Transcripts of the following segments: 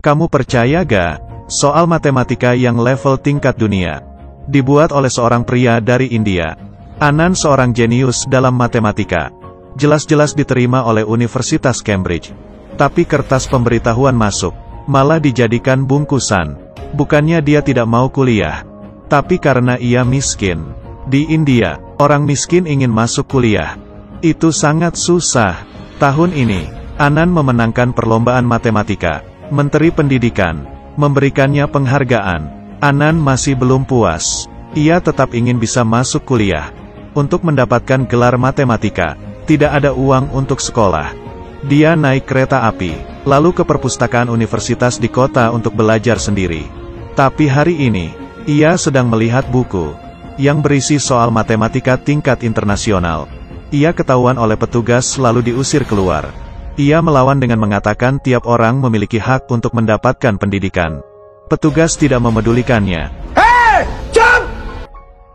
Kamu percaya gak? Soal matematika yang level tingkat dunia. Dibuat oleh seorang pria dari India. Anand seorang jenius dalam matematika. Jelas-jelas diterima oleh Universitas Cambridge. Tapi kertas pemberitahuan masuk, malah dijadikan bungkusan. Bukannya dia tidak mau kuliah, tapi karena ia miskin. Di India, orang miskin ingin masuk kuliah. Itu sangat susah. Tahun ini, Anand memenangkan perlombaan matematika. Menteri Pendidikan memberikannya penghargaan. Anand masih belum puas. Ia tetap ingin bisa masuk kuliah. Untuk mendapatkan gelar matematika, tidak ada uang untuk sekolah. Dia naik kereta api, lalu ke perpustakaan universitas di kota untuk belajar sendiri. Tapi hari ini, ia sedang melihat buku yang berisi soal matematika tingkat internasional. Ia ketahuan oleh petugas lalu diusir keluar. Ia melawan dengan mengatakan tiap orang memiliki hak untuk mendapatkan pendidikan. Petugas tidak memedulikannya. Hey, jump!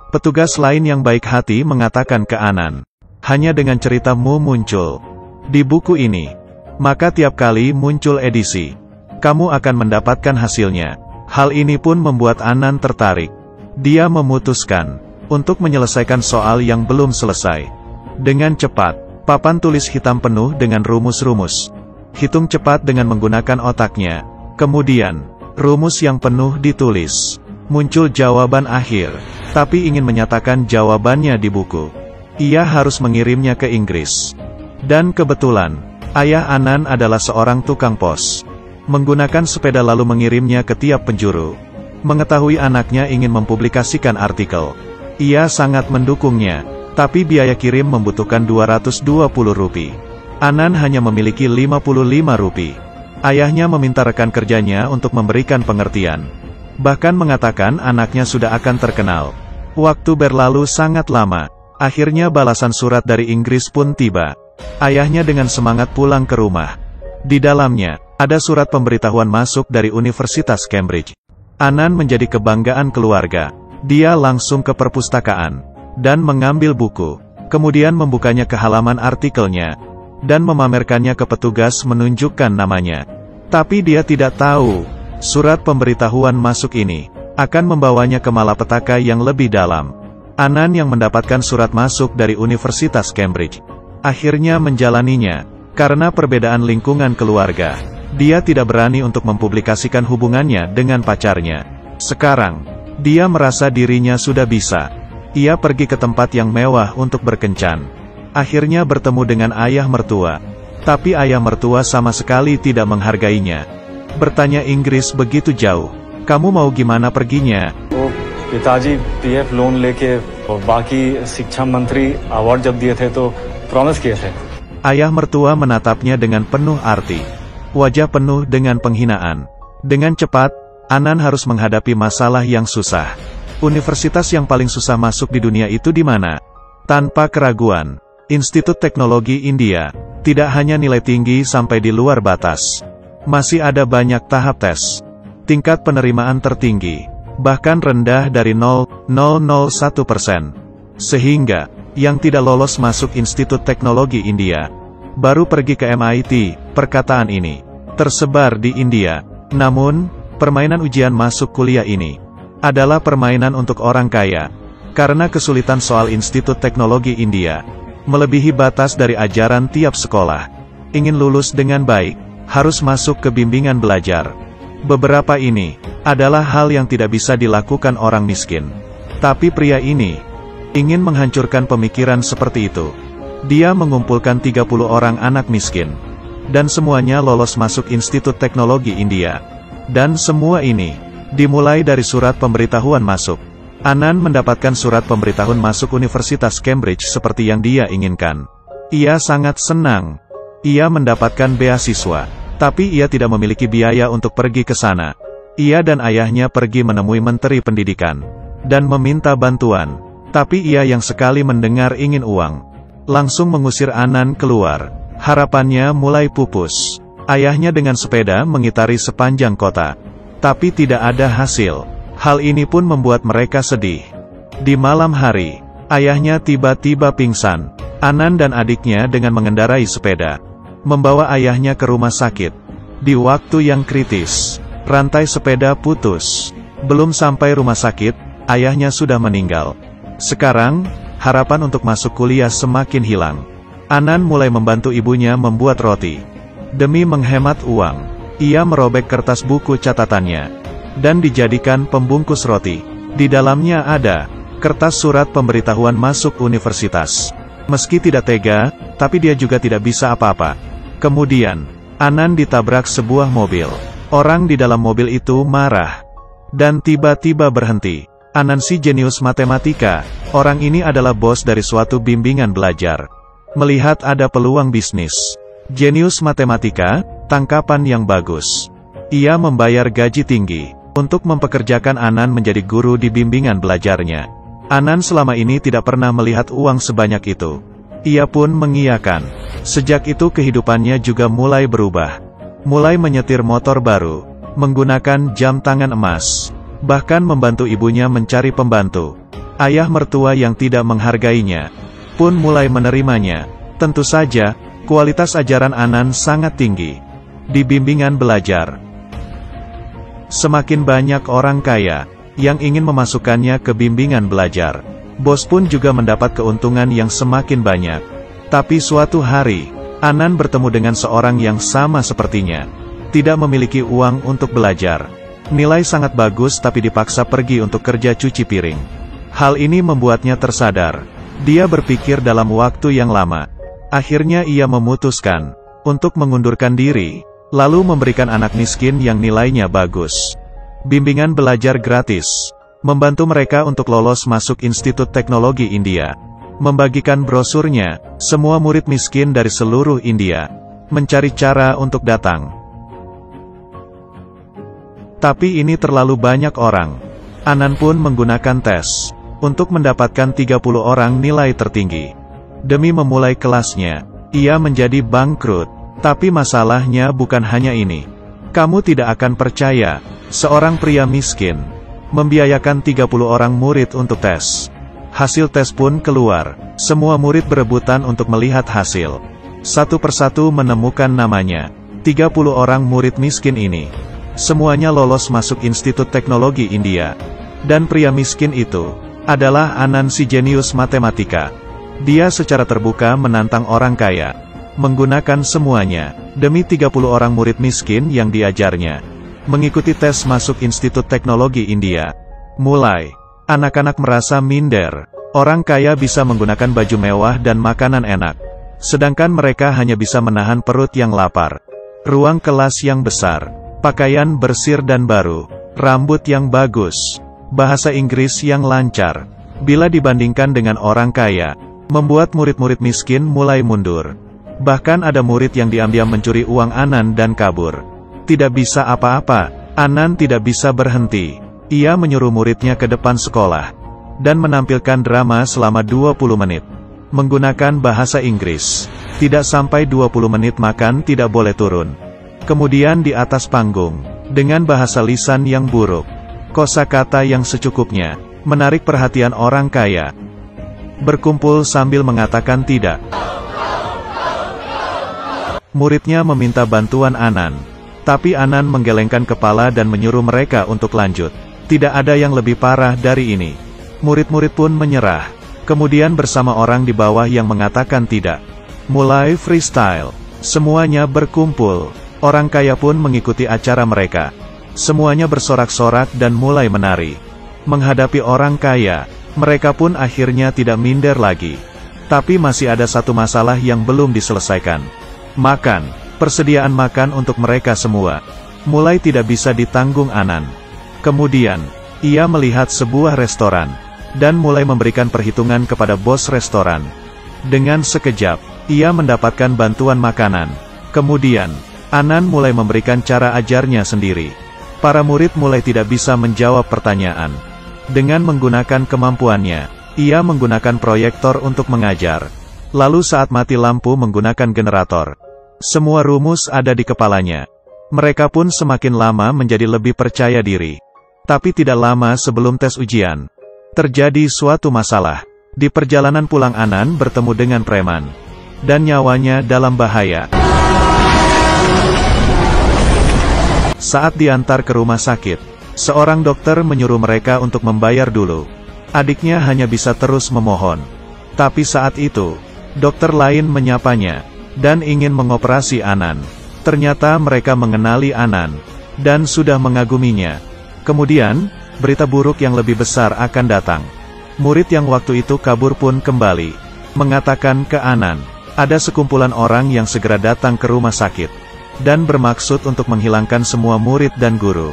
Petugas lain yang baik hati mengatakan ke Anand, hanya dengan ceritamu muncul di buku ini, maka tiap kali muncul edisi, kamu akan mendapatkan hasilnya. Hal ini pun membuat Anand tertarik. Dia memutuskan untuk menyelesaikan soal yang belum selesai. Dengan cepat, papan tulis hitam penuh dengan rumus-rumus. Hitung cepat dengan menggunakan otaknya. Kemudian, rumus yang penuh ditulis. Muncul jawaban akhir, tapi ingin menyatakan jawabannya di buku. Ia harus mengirimnya ke Inggris. Dan kebetulan, ayah Anand adalah seorang tukang pos. Menggunakan sepeda lalu mengirimnya ke tiap penjuru. Mengetahui anaknya ingin mempublikasikan artikel, ia sangat mendukungnya. Tapi biaya kirim membutuhkan Rp220. Anand hanya memiliki Rp55. Ayahnya meminta rekan kerjanya untuk memberikan pengertian. Bahkan mengatakan anaknya sudah akan terkenal. Waktu berlalu sangat lama. Akhirnya balasan surat dari Inggris pun tiba. Ayahnya dengan semangat pulang ke rumah. Di dalamnya, ada surat pemberitahuan masuk dari Universitas Cambridge. Anand menjadi kebanggaan keluarga. Dia langsung ke perpustakaan dan mengambil buku, kemudian membukanya ke halaman artikelnya, dan memamerkannya ke petugas menunjukkan namanya. Tapi dia tidak tahu, surat pemberitahuan masuk ini akan membawanya ke malapetaka yang lebih dalam. Anand yang mendapatkan surat masuk dari Universitas Cambridge, akhirnya menjalaninya, karena perbedaan lingkungan keluarga. Dia tidak berani untuk mempublikasikan hubungannya dengan pacarnya. Sekarang, dia merasa dirinya sudah bisa. Ia pergi ke tempat yang mewah untuk berkencan. Akhirnya bertemu dengan ayah mertua. Tapi ayah mertua sama sekali tidak menghargainya. Bertanya Inggris begitu jauh. Kamu mau gimana perginya? Oh, पिताजी PF loan लेके और बाकी शिक्षा मंत्री अवार्ड जब दिए थे तो प्रॉमिस किए थे. Ayah mertua menatapnya dengan penuh arti. Wajah penuh dengan penghinaan. Dengan cepat, Anand harus menghadapi masalah yang susah. Universitas yang paling susah masuk di dunia itu di mana? Tanpa keraguan, Institut Teknologi India. Tidak hanya nilai tinggi sampai di luar batas. Masih ada banyak tahap tes. Tingkat penerimaan tertinggi, bahkan rendah dari 0,001%. Sehingga, yang tidak lolos masuk Institut Teknologi India, baru pergi ke MIT. Perkataan ini tersebar di India. Namun, permainan ujian masuk kuliah ini adalah permainan untuk orang kaya. Karena kesulitan soal Institut Teknologi India melebihi batas dari ajaran tiap sekolah. Ingin lulus dengan baik, harus masuk ke bimbingan belajar. Beberapa ini adalah hal yang tidak bisa dilakukan orang miskin. Tapi pria ini ingin menghancurkan pemikiran seperti itu. Dia mengumpulkan 30 orang anak miskin, dan semuanya lolos masuk Institut Teknologi India. Dan semua ini dimulai dari surat pemberitahuan masuk. Anand mendapatkan surat pemberitahuan masuk Universitas Cambridge seperti yang dia inginkan. Ia sangat senang. Ia mendapatkan beasiswa. Tapi ia tidak memiliki biaya untuk pergi ke sana. Ia dan ayahnya pergi menemui Menteri Pendidikan dan meminta bantuan. Tapi ia yang sekali mendengar ingin uang, langsung mengusir Anand keluar. Harapannya mulai pupus. Ayahnya dengan sepeda mengitari sepanjang kota. Tapi tidak ada hasil. Hal ini pun membuat mereka sedih. Di malam hari, ayahnya tiba-tiba pingsan. Anand dan adiknya dengan mengendarai sepeda membawa ayahnya ke rumah sakit. Di waktu yang kritis, rantai sepeda putus. Belum sampai rumah sakit, ayahnya sudah meninggal. Sekarang, harapan untuk masuk kuliah semakin hilang. Anan mulai membantu ibunya membuat roti. Demi menghemat uang, ia merobek kertas buku catatannya dan dijadikan pembungkus roti. Di dalamnya ada kertas surat pemberitahuan masuk universitas. Meski tidak tega, tapi dia juga tidak bisa apa-apa. Kemudian, Anan ditabrak sebuah mobil. Orang di dalam mobil itu marah dan tiba-tiba berhenti. Anan si jenius matematika. Orang ini adalah bos dari suatu bimbingan belajar. Melihat ada peluang bisnis, jenius matematika, tangkapan yang bagus. Ia membayar gaji tinggi untuk mempekerjakan Anan menjadi guru di bimbingan belajarnya. Anan selama ini tidak pernah melihat uang sebanyak itu. Ia pun mengiyakan. Sejak itu kehidupannya juga mulai berubah. Mulai menyetir motor baru, menggunakan jam tangan emas, bahkan membantu ibunya mencari pembantu. Ayah mertua yang tidak menghargainya pun mulai menerimanya. Tentu saja, kualitas ajaran Anan sangat tinggi di bimbingan belajar. Semakin banyak orang kaya yang ingin memasukkannya ke bimbingan belajar. Bos pun juga mendapat keuntungan yang semakin banyak. Tapi suatu hari, Anan bertemu dengan seorang yang sama sepertinya. Tidak memiliki uang untuk belajar. Nilai sangat bagus tapi dipaksa pergi untuk kerja cuci piring. Hal ini membuatnya tersadar. Dia berpikir dalam waktu yang lama. Akhirnya ia memutuskan untuk mengundurkan diri, lalu memberikan anak miskin yang nilainya bagus bimbingan belajar gratis, membantu mereka untuk lolos masuk Institut Teknologi India, membagikan brosurnya, semua murid miskin dari seluruh India mencari cara untuk datang. Tapi ini terlalu banyak orang. Anan pun menggunakan tes untuk mendapatkan 30 orang nilai tertinggi. Demi memulai kelasnya, ia menjadi bangkrut. Tapi masalahnya bukan hanya ini. Kamu tidak akan percaya, seorang pria miskin membiayakan 30 orang murid untuk tes. Hasil tes pun keluar. Semua murid berebutan untuk melihat hasil. Satu persatu menemukan namanya. 30 orang murid miskin ini semuanya lolos masuk Institut Teknologi India. Dan pria miskin itu adalah Anan si jenius matematika. Dia secara terbuka menantang orang kaya, menggunakan semuanya, demi 30 orang murid miskin yang diajarnya, mengikuti tes masuk Institut Teknologi India. Mulai, anak-anak merasa minder. Orang kaya bisa menggunakan baju mewah dan makanan enak, sedangkan mereka hanya bisa menahan perut yang lapar. Ruang kelas yang besar, pakaian bersih dan baru, rambut yang bagus, bahasa Inggris yang lancar. Bila dibandingkan dengan orang kaya, membuat murid-murid miskin mulai mundur. Bahkan ada murid yang diam-diam mencuri uang Anan dan kabur. Tidak bisa apa-apa, Anan tidak bisa berhenti. Ia menyuruh muridnya ke depan sekolah dan menampilkan drama selama 20 menit. Menggunakan bahasa Inggris. Tidak sampai 20 menit makan tidak boleh turun. Kemudian di atas panggung, dengan bahasa lisan yang buruk, kosakata yang secukupnya, menarik perhatian orang kaya. Berkumpul sambil mengatakan tidak. Muridnya meminta bantuan Anan. Tapi Anan menggelengkan kepala dan menyuruh mereka untuk lanjut. Tidak ada yang lebih parah dari ini. Murid-murid pun menyerah. Kemudian bersama orang di bawah yang mengatakan tidak. Mulai freestyle. Semuanya berkumpul. Orang kaya pun mengikuti acara mereka. Semuanya bersorak-sorak dan mulai menari. Menghadapi orang kaya, mereka pun akhirnya tidak minder lagi. Tapi masih ada satu masalah yang belum diselesaikan. Makan. Persediaan makan untuk mereka semua mulai tidak bisa ditanggung Anan. Kemudian, ia melihat sebuah restoran dan mulai memberikan perhitungan kepada bos restoran. Dengan sekejap, ia mendapatkan bantuan makanan. Kemudian, Anan mulai memberikan cara ajarnya sendiri. Para murid mulai tidak bisa menjawab pertanyaan. Dengan menggunakan kemampuannya, ia menggunakan proyektor untuk mengajar. Lalu saat mati lampu menggunakan generator. Semua rumus ada di kepalanya. Mereka pun semakin lama menjadi lebih percaya diri. Tapi tidak lama sebelum tes ujian, terjadi suatu masalah. Di perjalanan pulang Anan bertemu dengan preman. Dan nyawanya dalam bahaya. Saat diantar ke rumah sakit, seorang dokter menyuruh mereka untuk membayar dulu. Adiknya hanya bisa terus memohon. Tapi saat itu, dokter lain menyapanya, dan ingin mengoperasi Anan. Ternyata mereka mengenali Anan, dan sudah mengaguminya. Kemudian, berita buruk yang lebih besar akan datang. Murid yang waktu itu kabur pun kembali, mengatakan ke Anan, ada sekumpulan orang yang segera datang ke rumah sakit, dan bermaksud untuk menghilangkan semua murid dan guru.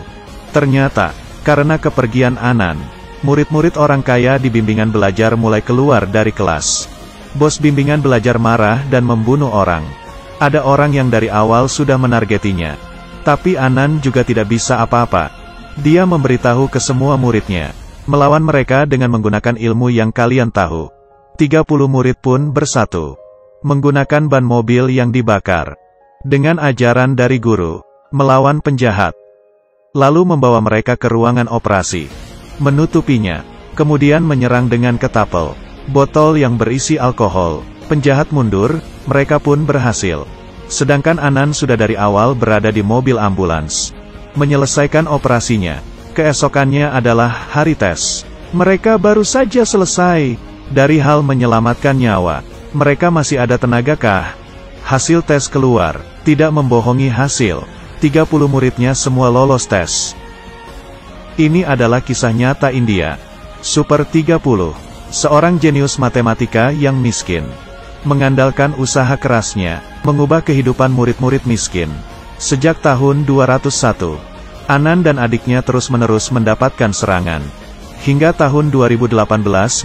Ternyata, karena kepergian Anan, murid-murid orang kaya di bimbingan belajar mulai keluar dari kelas. Bos bimbingan belajar marah dan membunuh orang. Ada orang yang dari awal sudah menargetinya. Tapi Anan juga tidak bisa apa-apa. Dia memberitahu ke semua muridnya, melawan mereka dengan menggunakan ilmu yang kalian tahu. 30 murid pun bersatu, menggunakan ban mobil yang dibakar. Dengan ajaran dari guru, melawan penjahat. Lalu membawa mereka ke ruangan operasi, menutupinya, kemudian menyerang dengan ketapel, botol yang berisi alkohol. Penjahat mundur, mereka pun berhasil. Sedangkan Anan sudah dari awal berada di mobil ambulans, menyelesaikan operasinya. Keesokannya adalah hari tes. Mereka baru saja selesai. Dari hal menyelamatkan nyawa, mereka masih ada tenagakah? Hasil tes keluar, tidak membohongi hasil. 30 muridnya semua lolos tes. Ini adalah kisah nyata India. Super 30, seorang jenius matematika yang miskin, mengandalkan usaha kerasnya, mengubah kehidupan murid-murid miskin. Sejak tahun 201, Anan dan adiknya terus-menerus mendapatkan serangan. Hingga tahun 2018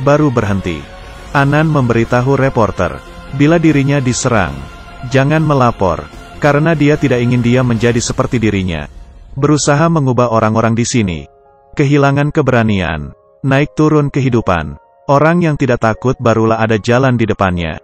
baru berhenti. Anan memberitahu reporter, bila dirinya diserang, jangan melapor, karena dia tidak ingin dia menjadi seperti dirinya. Berusaha mengubah orang-orang di sini. Kehilangan keberanian, naik turun kehidupan. Orang yang tidak takut barulah ada jalan di depannya.